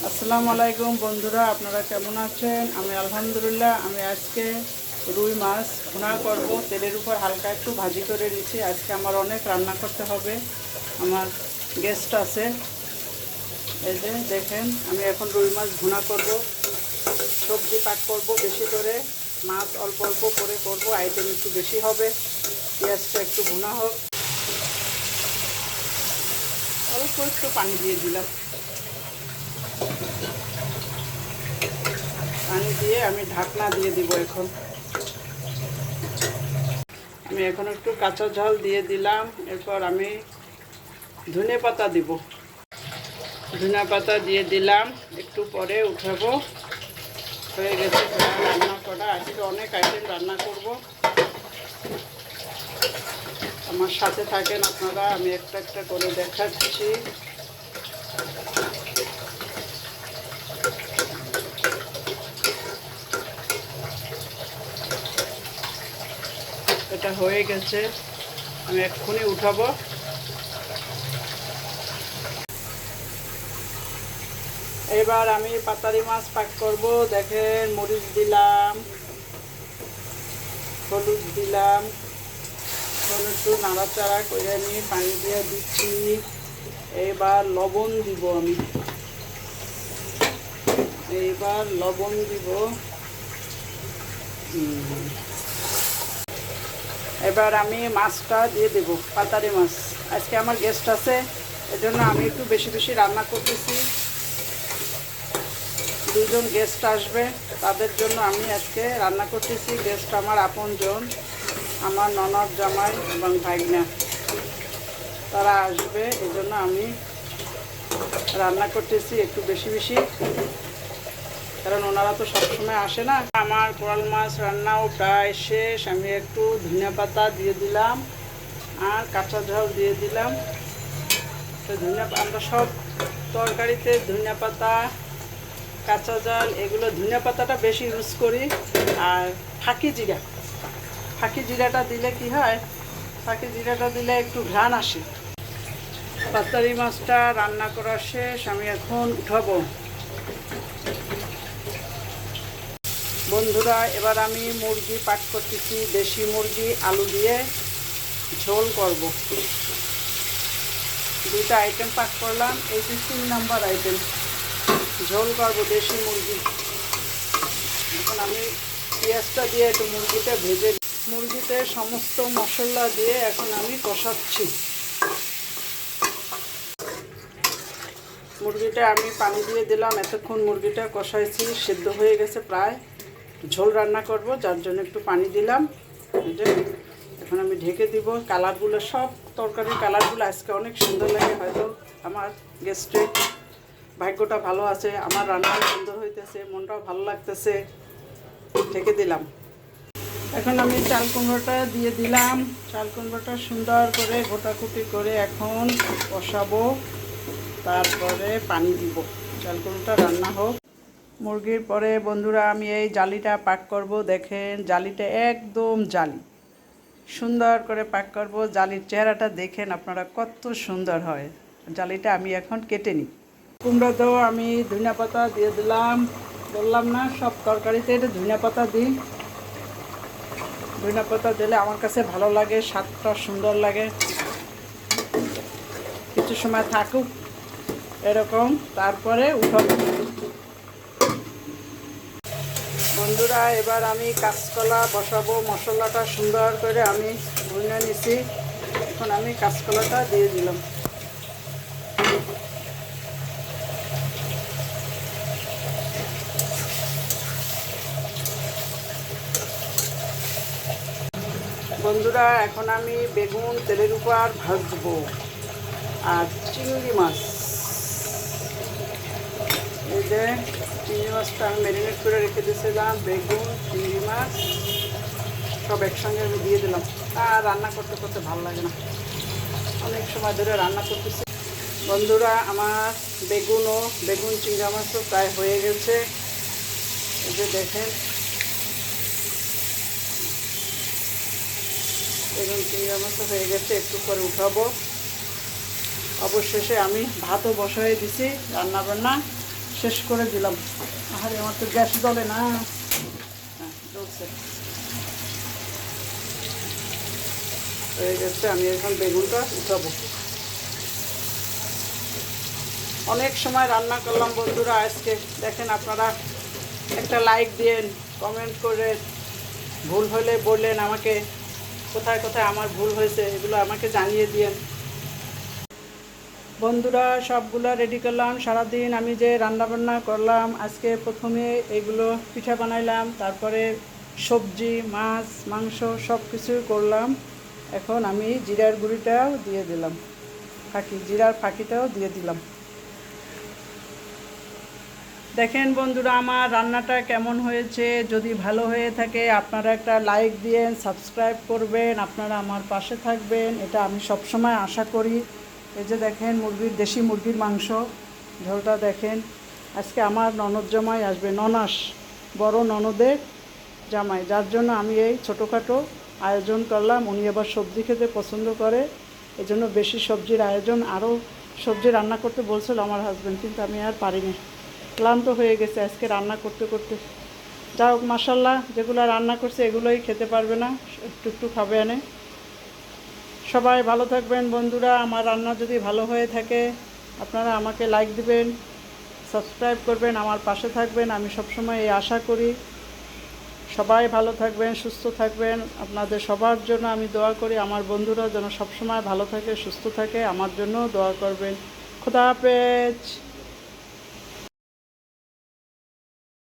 আসসালামু আলাইকুম বন্ধুরা, আপনারা কেমন আছেন? আমি আলহামদুলিল্লাহ। আমি আজকে রুই মাছ ভুনা করব। তেলের উপর হালকা একটু ভাজি করে নিচ্ছি। আজকে আমার অনেক রান্না করতে হবে, আমার গেস্ট আছে। এই যে দেখেন, আমি এখন রুই মাছ ভুনা করব। সবজি পাক করব বেশি করে, মাছ অল্প অল্প করে করব। আইটেম একটু বেশি হবে। পেঁয়াজটা একটু ভুনা হোক। অল্প একটু পানি দিয়ে দিলাম। পানি দিয়ে আমি ঢাকনা দিয়ে দিব। আমি এখন একটু কাঁচা ঝাল দিয়ে দিলাম। এরপর আমি ধনে পাতা দিব। ধনে পাতা দিয়ে দিলাম, একটু পরে উঠাবো। হয়ে গেছে রান্না করা। আজকে অনেক আইটেম রান্না করব। আমার সাথে থাকেন আপনারা, আমি একটা একটা করে দেখাচ্ছি। এটা হয়ে গেছে, আমি এক্ষুনি উঠাবো। এবার আমি পাতারি মাছ পাক করব। দেখেন, মরিচ দিলাম, হলুদ দিলাম, একটু নাড়াচাড়া করে নিয়ে পানি দিয়ে দিচ্ছি। এবার লবণ দিব আমি। এইবার লবণ দিব। এবার আমি মাছটা দিয়ে দেব, পাতারি মাছ। আজকে আমার গেস্ট আছে, এজন্য আমি একটু বেশি বেশি রান্না করতেছি। দুজন গেস্ট আসবে, তাদের জন্য আমি আজকে রান্না করতেছি। গেস্ট আমার আপনজন, আমার ননদ, জামাই এবং ভাগনা, তারা আসবে। এজন্য আমি রান্না করতেছি একটু বেশি বেশি, কারণ ওনারা তো সবসময় আসে না। আমার কোরাল মাছ রান্নাও প্রায় শেষ। আমি একটু ধনিয়া পাতা দিয়ে দিলাম আর কাঁচা ঝাল দিয়ে দিলাম। তো আমরা সব তরকারিতে ধনিয়া পাতা, কাঁচা ঝাল, এগুলো ধনিয়া পাতাটা বেশি ইউজ করি। আর ফাঁকি জিরাটা দিলে কি হয়, ফাঁকি জিরাটা দিলে একটু ঘ্রাণ আসে। পাতারি মাছটা রান্না করা শেষ, আমি এখন উঠাবো। বন্ধুরা, এবার আমি মুরগি পাক করতেছি। দেশি মুরগি আলু দিয়ে ঝোল করব। দুইটা আইটেম পাক করলাম, এই 3 নাম্বার আইটেম ঝোল করব দেশি মুরগি। এখন আমি পেঁয়াজটা দিয়ে একটু মুরগিটা ভেজে, মুরগিতে সমস্ত মশলা দিয়ে এখন আমি কষাচ্ছি। মুরগিটা আমি পানি দিয়ে দিলাম। এতক্ষণ মুরগিটা কষাইছি, সেদ্ধ হয়ে গেছে প্রায়। ঝোল রান্না করব, যার জন্য একটু পানি দিলাম। এখন আমি ঢেকে দিব। কালারগুলো, সব তরকারির কালারগুলো আজকে অনেক সুন্দর লাগে। হয়তো আমার গেস্টের ভাগ্যটা ভালো আছে, আমার রান্নাও সুন্দর হইতেছে, মনটাও ভালো লাগতেছে। ঢেকে দিলাম। এখন আমি চাল কুমড়োটা দিয়ে দিলাম। চাল কুমড়োটা সুন্দর করে ঘোটাঘুটি করে এখন কষাবো, তারপরে পানি দিব। চাল কুমড়োটা রান্না হোক। মুরগির পরে বন্ধুরা আমি এই জালিটা পাক করব। দেখেন, জালিটা একদম জালি, সুন্দর করে পাক করব। জালির চেহারাটা দেখেন আপনারা, কত সুন্দর হয়। জালিটা আমি এখন কেটে নিই। কুমড়োতেও আমি ধনিয়া পাতা দিয়ে দিলাম। বললাম না, সব তরকারিতে এটা ধনিয়া পাতা দিই। ধনিয়া পাতা দিলে আমার কাছে ভালো লাগে, স্বাদটা সুন্দর লাগে। কিছু সময় থাকুক এরকম, তারপরে উঠাবো। বন্ধুরা, এবার আমি কাঁচকলা বসাবো। মশলাটা সুন্দর করে আমি ভুনে নিছি। এখন আমি কাঁচকলাটা দিয়ে দিলাম। বন্ধুরা, এখন আমি বেগুন তেলের উপর ভাজবো। আর চিংড়ি মাছ, এই যে চিংড়ি মাছটা আমি ম্যারিনেট করে রেখে দিয়েছিলাম। বেগুন, চিংড়ি মাছ সব একসঙ্গে আমি দিয়ে দিলাম। আর রান্না করতে করতে ভালো লাগে না, অনেক সময় ধরে রান্না করতেছি। বন্ধুরা, আমার বেগুন চিংড়ি মাছও প্রায় হয়ে গেছে। এই যে দেখেন, বেগুন চিংড়ি মাছও হয়ে গেছে। একটু পরে উঠাবো। অবশেষে আমি ভাতও বসাই দিছি। রান্নাবান্না শেষ করে দিলাম। আরে আমার তো গ্যাস জ্বলে না। জ্বলছে, হয়ে গেছে। আমি এখন বেগুনটা উঠাবো। অনেক সময় রান্না করলাম বন্ধুরা আজকে। দেখেন আপনারা একটা লাইক দিয়েন, কমেন্ট করে ভুল হলে বললেন আমাকে, কোথায় কোথায় আমার ভুল হয়েছে এগুলো আমাকে জানিয়ে দিয়েন। বন্ধুরা সবগুলো রেডি করলাম। সারাদিন আমি যে রান্নাবান্না করলাম, আজকে প্রথমে এগুলো পিঠা বানাইলাম, তারপরে সবজি, মাছ, মাংস সব কিছুই করলাম। এখন আমি জিরার গুঁড়িটাও দিয়ে দিলাম, জিরার ফাঁকিটাও দিয়ে দিলাম। দেখেন বন্ধুরা আমার রান্নাটা কেমন হয়েছে। যদি ভালো হয়ে থাকে আপনারা একটা লাইক দিয়েন, সাবস্ক্রাইব করবেন, আপনারা আমার পাশে থাকবেন, এটা আমি সবসময় আশা করি। এই যে দেখেন দেশি মুরগির মাংস, ঝোলটা দেখেন। আজকে আমার ননদ জামাই আসবে, ননাস, বড় ননদের জামাই, যার জন্য আমি এই ছোটোখাটো আয়োজন করলাম। উনি আবার সবজি খেতে পছন্দ করে, এজন্য বেশি সবজির আয়োজন। আরও সবজি রান্না করতে বলছিল আমার হাজব্যান্ড, কিন্তু আমি আর পারিনি, ক্লান্ত হয়ে গেছে আজকে রান্না করতে করতে। যা হোক মাশাল্লাহ, যেগুলো রান্না করছে এগুলোই খেতে পারবে না, একটু একটু খাবে এনে। সবাই ভালো থাকবেন বন্ধুরা। আমার রান্না যদি ভালো হয়ে থাকে আপনারা আমাকে লাইক দিবেন, সাবস্ক্রাইব করবেন, আমার পাশে থাকবেন, আমি সবসময় এই আশা করি। সবাই ভালো থাকবেন, সুস্থ থাকবেন, আপনাদের সবার জন্য আমি দোয়া করি। আমার বন্ধুরা যেন সবসময় ভালো থাকে, সুস্থ থাকে, আমার জন্য দোয়া করবেন। খোদা হাফেজ।